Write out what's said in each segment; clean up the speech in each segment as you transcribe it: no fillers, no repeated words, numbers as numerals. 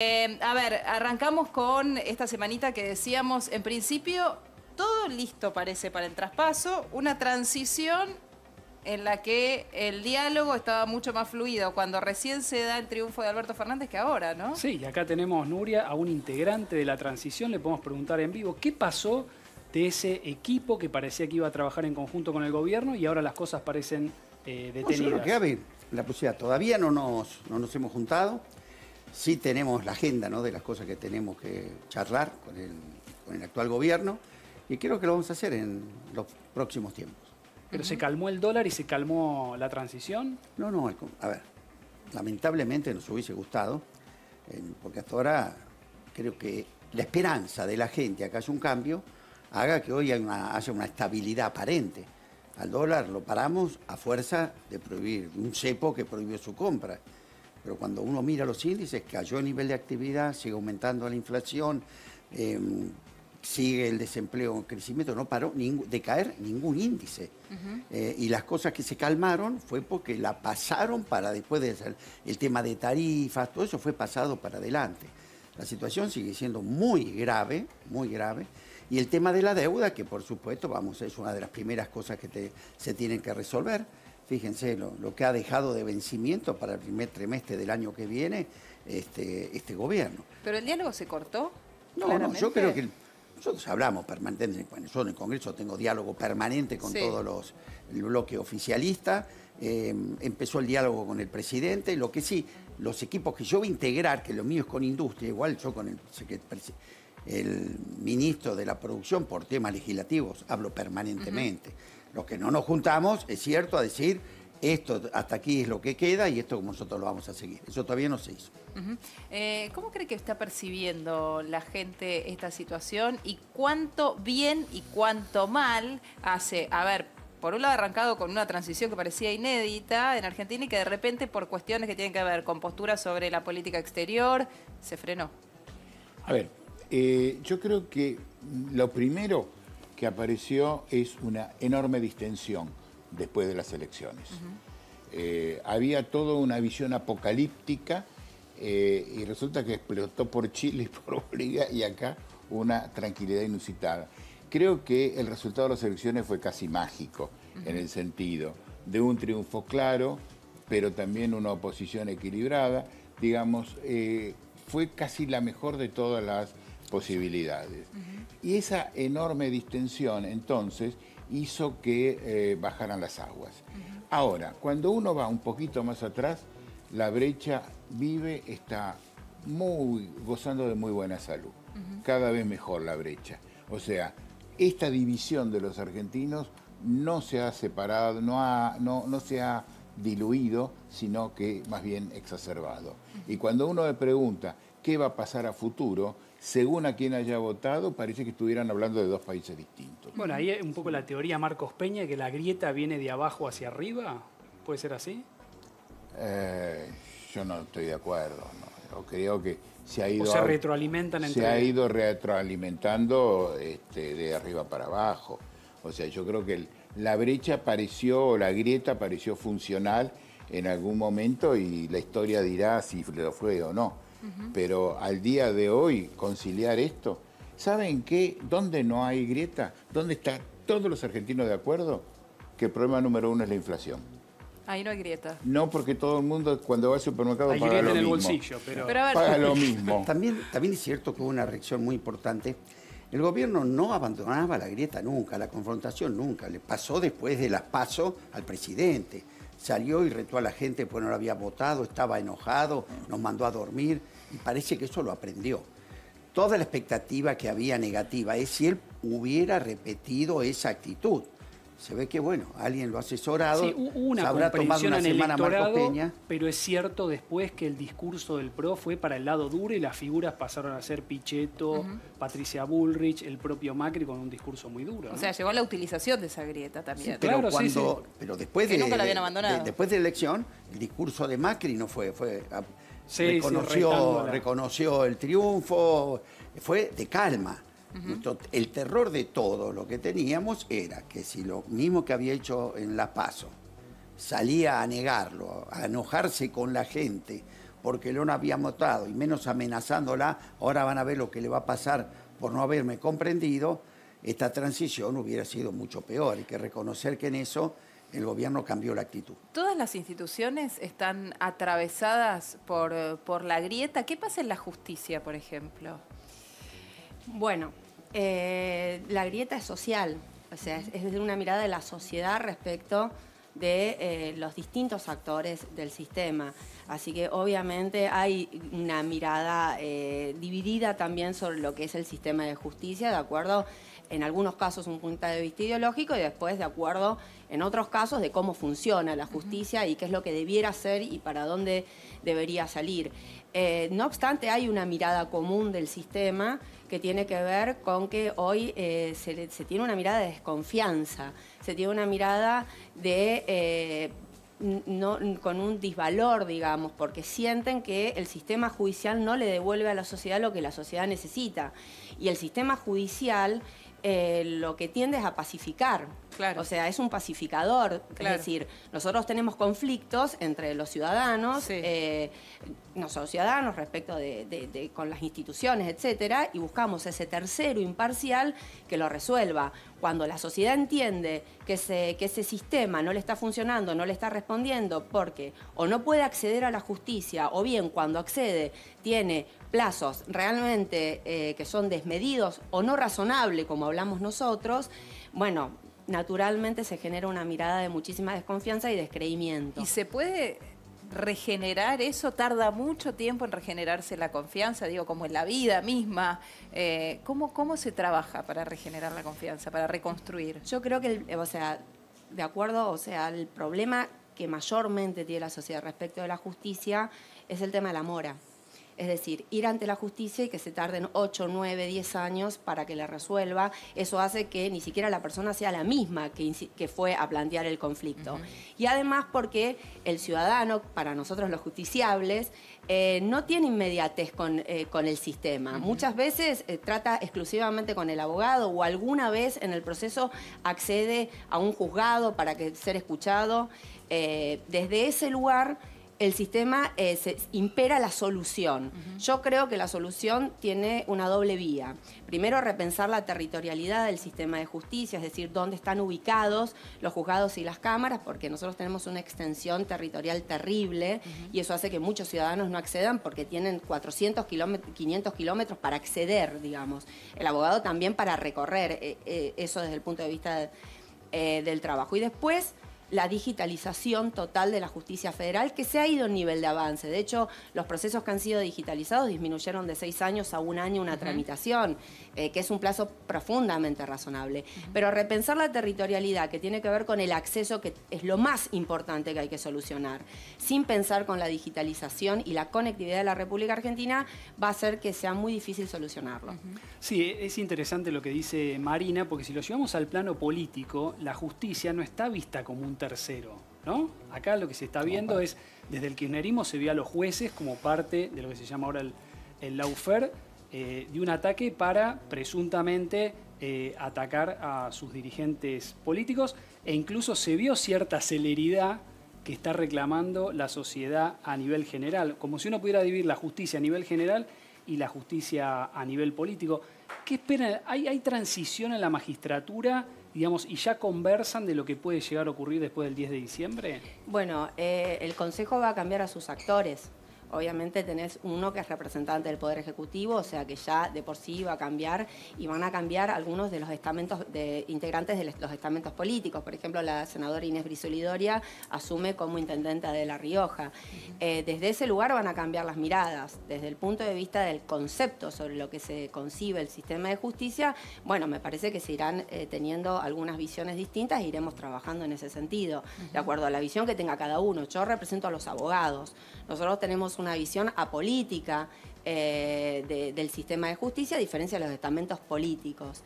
A ver, arrancamos con esta semanita que decíamos, en principio, todo listo parece para el traspaso, una transición en la que el diálogo estaba mucho más fluido cuando recién se da el triunfo de Alberto Fernández que ahora, ¿no? Sí, y acá tenemos, Nuria, a un integrante de la transición, le podemos preguntar en vivo qué pasó de ese equipo que parecía que iba a trabajar en conjunto con el gobierno y ahora las cosas parecen detenidas. No, yo creo que hay la posibilidad, todavía no nos hemos juntado. Sí tenemos la agenda, ¿no?, de las cosas que tenemos que charlar con el actual gobierno y creo que lo vamos a hacer en los próximos tiempos. ¿Pero se calmó el dólar y se calmó la transición? No, a ver, lamentablemente nos hubiese gustado, porque hasta ahora creo que la esperanza de la gente a que haya un cambio haga que hoy haya una estabilidad aparente. Al dólar lo paramos a fuerza de prohibir, un cepo que prohibió su compra. Pero cuando uno mira los índices, cayó el nivel de actividad, sigue aumentando la inflación, sigue el desempleo en crecimiento, no paró de caer ningún índice. Y las cosas que se calmaron fue porque la pasaron para después el tema de tarifas, todo eso fue pasado para adelante. La situación sigue siendo muy grave, muy grave. Y el tema de la deuda, que por supuesto, es una de las primeras cosas que se tienen que resolver. Fíjense lo que ha dejado de vencimiento para el primer trimestre del año que viene este gobierno. ¿Pero el diálogo se cortó? No, yo creo que nosotros hablamos permanentemente, bueno, yo en el Congreso tengo diálogo permanente con todos el bloque oficialista, empezó el diálogo con el presidente, lo que sí, los equipos que yo voy a integrar, que lo mío es con industria, igual yo con el ministro de la producción por temas legislativos hablo permanentemente. Los que no nos juntamos, es cierto, a decir esto hasta aquí es lo que queda y esto como nosotros lo vamos a seguir. Eso todavía no se hizo. ¿Cómo cree que está percibiendo la gente esta situación y cuánto bien y cuánto mal hace? A ver, por un lado arrancado con una transición que parecía inédita en Argentina y que de repente por cuestiones que tienen que ver con posturas sobre la política exterior, se frenó. A ver, yo creo que lo primero que apareció es una enorme distensión después de las elecciones. Había toda una visión apocalíptica y resulta que explotó por Chile y por Bolivia y acá una tranquilidad inusitada. Creo que el resultado de las elecciones fue casi mágico en el sentido de un triunfo claro, pero también una oposición equilibrada. Digamos, fue casi la mejor de todas las posibilidades. Y esa enorme distensión, entonces, hizo que bajaran las aguas. Ahora, cuando uno va un poquito más atrás, la brecha está gozando de muy buena salud. Cada vez mejor la brecha. O sea, esta división de los argentinos no se ha separado, no se ha diluido, sino que más bien exacerbado. Y cuando uno me pregunta qué va a pasar a futuro, según a quien haya votado, parece que estuvieran hablando de dos países distintos. Bueno, ahí es un poco la teoría Marcos Peña, que la grieta viene de abajo hacia arriba. ¿Puede ser así? Yo no estoy de acuerdo. No. Yo creo que se ha ido... ¿O se retroalimentan entre Se ha ido retroalimentando de arriba para abajo. O sea, yo creo que la grieta pareció funcional en algún momento y la historia dirá si lo fue o no. Pero al día de hoy, conciliar esto, ¿saben qué? ¿Dónde no hay grieta? ¿Dónde están todos los argentinos de acuerdo? Que el problema número uno es la inflación. Ahí no hay grieta. No, porque todo el mundo cuando va al supermercado hay paga grieta lo en el mismo. bolsillo, pero a ver, paga lo mismo. También es cierto que hubo una reacción muy importante. El gobierno no abandonaba la grieta nunca, la confrontación nunca. Le pasó después de las PASO al presidente. Salió y retó a la gente porque no lo había votado, estaba enojado, nos mandó a dormir y parece que eso lo aprendió. Toda la expectativa que había negativa es si él hubiera repetido esa actitud. Se ve que, bueno, alguien lo ha asesorado, sí, hubo una se habrá tomado comprensión una en el semana Marcos electorado, Peña. pero es cierto después que el discurso del PRO fue para el lado duro y las figuras pasaron a ser Pichetto, Patricia Bullrich, el propio Macri con un discurso muy duro, ¿no? o sea, llegó a la utilización de esa grieta también. Sí, pero claro, pero después que nunca la habían abandonado. Después de la elección, el discurso de Macri no fue reconoció el triunfo, fue de calma. El terror de todo lo que teníamos era que si lo mismo que había hecho en La PASO salía a negarlo, a enojarse con la gente porque no la habíamos votado y menos amenazándola, ahora van a ver lo que le va a pasar por no haberme comprendido, esta transición hubiera sido mucho peor. Hay que reconocer que en eso el gobierno cambió la actitud. Todas las instituciones están atravesadas por la grieta. ¿Qué pasa en la justicia, por ejemplo? Bueno, la grieta es social, o sea, es desde una mirada de la sociedad respecto de los distintos actores del sistema. Así que obviamente hay una mirada dividida también sobre lo que es el sistema de justicia, de acuerdo, en algunos casos un punto de vista ideológico y después de acuerdo en otros casos de cómo funciona la justicia y qué es lo que debiera ser y para dónde debería salir. No obstante, hay una mirada común del sistema que tiene que ver con que hoy se tiene una mirada de desconfianza, se tiene una mirada de con un disvalor, digamos, porque sienten que el sistema judicial no le devuelve a la sociedad lo que la sociedad necesita. Y el sistema judicial lo que tiende es a pacificar. Claro. O sea, es un pacificador. Claro. Es decir, nosotros tenemos conflictos entre los ciudadanos, sí. No solo ciudadanos, respecto con las instituciones, etcétera, y buscamos ese tercero imparcial que lo resuelva. Cuando la sociedad entiende que ese sistema no le está funcionando, no le está respondiendo, porque o no puede acceder a la justicia, o bien cuando accede tiene plazos realmente que son desmedidos o no razonables, como hablamos nosotros, bueno, naturalmente se genera una mirada de muchísima desconfianza y descreimiento. ¿Y se puede regenerar eso? ¿Tarda mucho tiempo en regenerarse la confianza? Digo, como en la vida misma. ¿Cómo se trabaja para regenerar la confianza, para reconstruir? Yo creo que, de acuerdo, el problema que mayormente tiene la sociedad respecto de la justicia es el tema de la mora. Es decir, ir ante la justicia y que se tarden 8, 9, 10 años para que la resuelva, eso hace que ni siquiera la persona sea la misma que fue a plantear el conflicto. Uh-huh. Y además porque el ciudadano, para nosotros los justiciables, no tiene inmediatez con el sistema. Uh-huh. Muchas veces trata exclusivamente con el abogado o alguna vez en el proceso accede a un juzgado para ser escuchado. Desde ese lugar el sistema impera la solución. Uh-huh. Yo creo que la solución tiene una doble vía. Primero, repensar la territorialidad del sistema de justicia, es decir, dónde están ubicados los juzgados y las cámaras, porque nosotros tenemos una extensión territorial terrible. Uh-huh. Y eso hace que muchos ciudadanos no accedan porque tienen 400 kilómetros, 500 kilómetros para acceder, digamos. El abogado también para recorrer, eso desde el punto de vista del trabajo. Y después, la digitalización total de la justicia federal, que se ha ido en nivel de avance. De hecho, los procesos que han sido digitalizados disminuyeron de 6 años a 1 año una uh-huh. tramitación, que es un plazo profundamente razonable. Uh-huh. Pero repensar la territorialidad, que tiene que ver con el acceso, que es lo más importante que hay que solucionar, sin pensar con la digitalización y la conectividad de la República Argentina, va a hacer que sea muy difícil solucionarlo. Uh-huh. Sí, es interesante lo que dice Marina, porque si lo llevamos al plano político, la justicia no está vista como un tercero, ¿no? Acá lo que se está viendo es, desde el kirchnerismo se ve a los jueces como parte de lo que se llama ahora el lawfare, de un ataque para presuntamente atacar a sus dirigentes políticos, e incluso se vio cierta celeridad que está reclamando la sociedad a nivel general, como si uno pudiera dividir la justicia a nivel general y la justicia a nivel político. ¿Qué esperan? ¿Hay transición en la magistratura, digamos, y ya conversan de lo que puede llegar a ocurrir después del 10 de diciembre? Bueno, el Consejo va a cambiar a sus actores. Obviamente tenés uno que es representante del Poder Ejecutivo, o sea que ya de por sí va a cambiar, y van a cambiar algunos de los estamentos integrantes de los estamentos políticos. Por ejemplo, la senadora Inés Brizuela Doria asume como intendenta de La Rioja. Desde ese lugar van a cambiar las miradas. Desde el punto de vista del concepto sobre lo que se concibe el sistema de justicia, bueno, me parece que se irán teniendo algunas visiones distintas e iremos trabajando en ese sentido, de acuerdo a la visión que tenga cada uno. Yo represento a los abogados. Nosotros tenemos una visión apolítica del sistema de justicia, a diferencia de los estamentos políticos.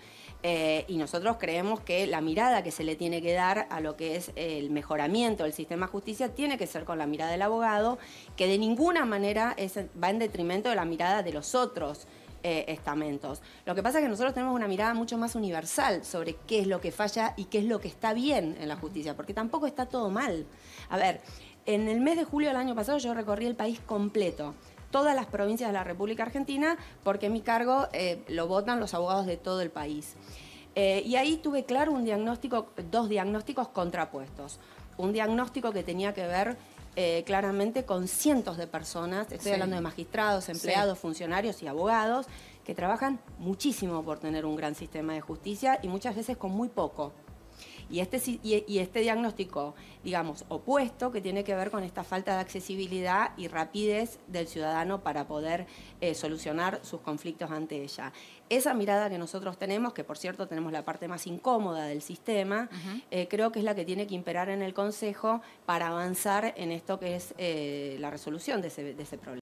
Y nosotros creemos que la mirada que se le tiene que dar a lo que es el mejoramiento del sistema de justicia tiene que ser con la mirada del abogado, que de ninguna manera va en detrimento de la mirada de los otros estamentos. Lo que pasa es que nosotros tenemos una mirada mucho más universal sobre qué es lo que falla y qué es lo que está bien en la justicia, porque tampoco está todo mal. A ver, En el mes de julio del año pasado yo recorrí el país completo, todas las provincias de la República Argentina, porque mi cargo lo votan los abogados de todo el país. Y ahí tuve claro dos diagnósticos contrapuestos. Un diagnóstico que tenía que ver claramente con cientos de personas, estoy hablando de magistrados, empleados, funcionarios y abogados, que trabajan muchísimo por tener un gran sistema de justicia y muchas veces con muy poco. Y este diagnóstico, digamos, opuesto, que tiene que ver con esta falta de accesibilidad y rapidez del ciudadano para poder solucionar sus conflictos ante ella. Esa mirada que nosotros tenemos, que por cierto tenemos la parte más incómoda del sistema, creo que es la que tiene que imperar en el Consejo para avanzar en esto que es la resolución de ese problema.